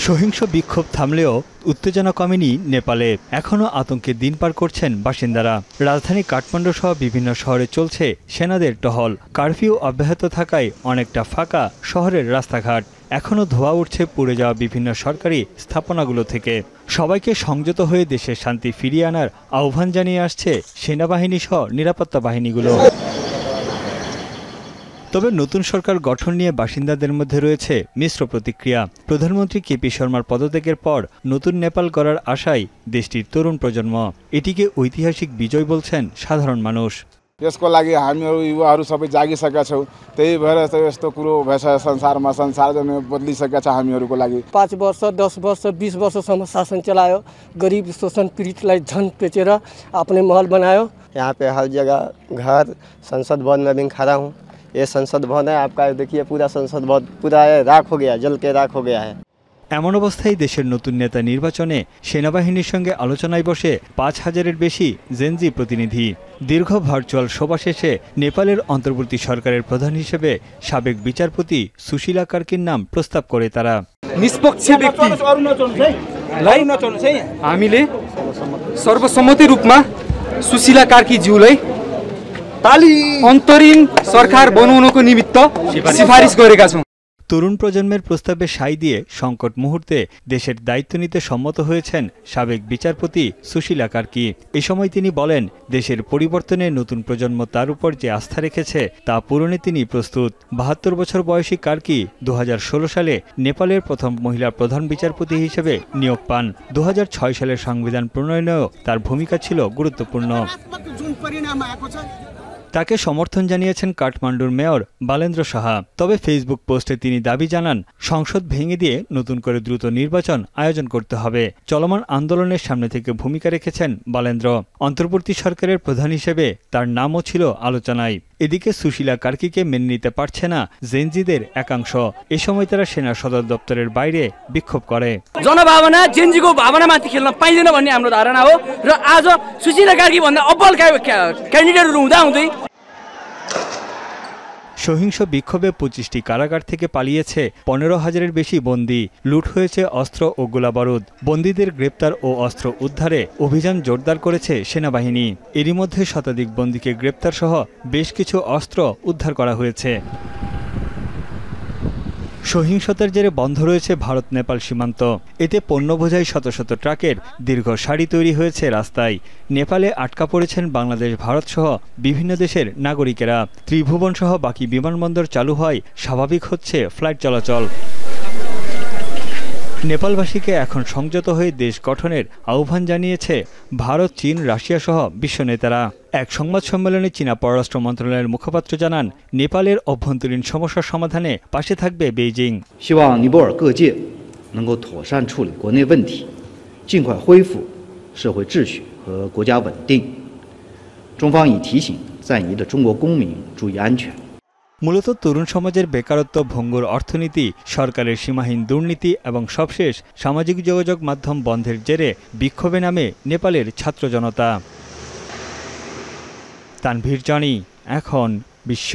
সহিংস বিক্ষোভ থামলেও উত্তেজনা কমেনি নেপালে। এখনও আতঙ্কে দিন পার করছেন বাসিন্দারা। রাজধানী কাঠমান্ডু সহ বিভিন্ন শহরে চলছে সেনাদের টহল। কারফিউ অব্যাহত থাকায় অনেকটা ফাঁকা শহরের রাস্তাঘাট। এখনও ধোঁয়া উঠছে পুড়ে যাওয়া বিভিন্ন সরকারি স্থাপনাগুলো থেকে। সবাইকে সংযত হয়ে দেশের শান্তি ফিরিয়ে আনার আহ্বান জানিয়ে আসছে সেনাবাহিনী সহ নিরাপত্তা বাহিনীগুলো। তবে নতুন সরকার গঠন নিয়ে বাসিন্দাদের মধ্যে রয়েছে মিশ্র প্রতিক্রিয়া। প্রধানমন্ত্রী কেপি শর্মার পদত্যাগের পর নতুন নেপাল গড়ার আশায় দেশটির তরুণ প্রজন্ম। এটিকে ঐতিহাসিক বিজয় বলছেন সাধারণ মানুষ। यसको लागि हामीहरू युवाहरू सबै जागिसकेका छौँ। त्यही भएर यस्तो कुरो भएछ संसारमा, संसार बदलिसकेका छ हामीहरूको लागि। 5 वर्ष 10 वर्ष 20 वर्षसम्म शासन चलायो। गरीब शोषण पीडितलाई झन पेचेर अपने महल बनायो। यहाँ पे हर जगह घर, संसद भवन में भी खड़ा हूँ। ये संसद भवन है आपका, देखिए पूरा संसद भवन पूरा राख हो गया, जल के राख हो गया है। এমন অবস্থায় দেশের নতুন নেতা নির্বাচনে সেনাবাহিনীর সঙ্গে আলোচনায় বসে 5000-এর বেশি জেনজি প্রতিনিধি। দীর্ঘ ভার্চুয়াল সভা শেষে নেপালের অন্তর্বর্তী সরকারের প্রধান হিসেবে সাবেক বিচারপতি সুশীলা কার্কির নাম প্রস্তাব করে তারা। निष्पक्ष व्यक्तिलाई हामीले सर्वसम्मति रूपमा सुशीला कार्कीज्यूलाई अन्तरिम सरकार बनाउनको निमित्त सिफारिस गरेका छौं। তরুণ প্রজন্মের প্রস্তাবে সায় দিয়ে সংকট মুহূর্তে দেশের দায়িত্ব নিতে সম্মত হয়েছেন সাবেক বিচারপতি সুশীলা কার্কি। এ সময় তিনি বলেন, দেশের পরিবর্তনে নতুন প্রজন্ম তার উপর যে আস্থা রেখেছে তা পূরণে তিনি প্রস্তুত। 72 বছর বয়সী কার্কি 2016 সালে নেপালের প্রথম মহিলা প্রধান বিচারপতি হিসেবে নিয়োগ পান। 2006 সালের সংবিধান প্রণয়নেও তার ভূমিকা ছিল গুরুত্বপূর্ণ। তাকে সমর্থন জানিয়েছেন কাঠমান্ডুর মেয়র বালেন্দ্র সাহা। তবে ফেসবুক পোস্টে তিনি দাবি জানান, সংসদ ভেঙে দিয়ে নতুন করে দ্রুত নির্বাচন আয়োজন করতে হবে। চলমান আন্দোলনের সামনে থেকে ভূমিকা রেখেছেন বালেন্দ্র। অন্তর্বর্তী সরকারের প্রধান হিসেবে তার নামও ছিল আলোচনায়। এদিকে সুশীলা কার্কিকে মেনে নিতে পারছে না জেনজিদের একাংশ। এ সময় তারা সেনা সদর দপ্তরের বাইরে বিক্ষোভ করে। जनभावना जेनजीको भावनामाथि खेल्न पाइँदैन भन्ने हाम्रो धारणा हो र आज सुशीला कार्की भन्दा अब्बल क्यान्डिडेटहरु हुँदै সহিংস বিক্ষোভে 25টি কারাগার থেকে পালিয়েছে 15,000-এর বেশি বন্দী। লুট হয়েছে অস্ত্র ও গোলাবারুদ। বন্দীদের গ্রেপ্তার ও অস্ত্র উদ্ধারে অভিযান জোরদার করেছে সেনাবাহিনী। এরই মধ্যে শতাধিক বন্দীকে গ্রেপ্তার সহ বেশ কিছু অস্ত্র উদ্ধার করা হয়েছে। সহিংসতার জেরে বন্ধ রয়েছে ভারত নেপাল সীমান্ত। এতে পণ্য বোঝাই শত শত ট্রাকের দীর্ঘ সারি তৈরি হয়েছে রাস্তায়। নেপালে আটকা পড়েছেন বাংলাদেশ, ভারত সহ বিভিন্ন দেশের নাগরিকেরা। ত্রিভুবন সহ বাকি বিমানবন্দর চালু হয়, স্বাভাবিক হচ্ছে ফ্লাইট চলাচল। নেপালবাসীকে এখন সংযত হয়ে দেশ গঠনের আহ্বান জানিয়েছে ভারত, চীন, রাশিয়া সহ বিশ্ব নেতারা। এক সংবাদ সম্মেলনে চীনা পররাষ্ট্র মন্ত্রণালয়ের মুখপাত্র জানান, নেপালের অভ্যন্তরীণ সমস্যার সমাধানে পাশে থাকবে বেইজিং। 希望尼泊尔各界能够妥善处理国内问题，尽快恢复社会秩序和国家稳定。中方已提醒在尼的中国公民注意安全。মূলত তরুণ সমাজের বেকারত্ব, ভঙ্গুর অর্থনীতি, সরকারের সীমাহীন দুর্নীতি এবং সবশেষ সামাজিক যোগাযোগ মাধ্যম বন্ধের জেরে বিক্ষোভে নামে নেপালের ছাত্র জনতা। তানভীর জনি, এখন বিশ্ব।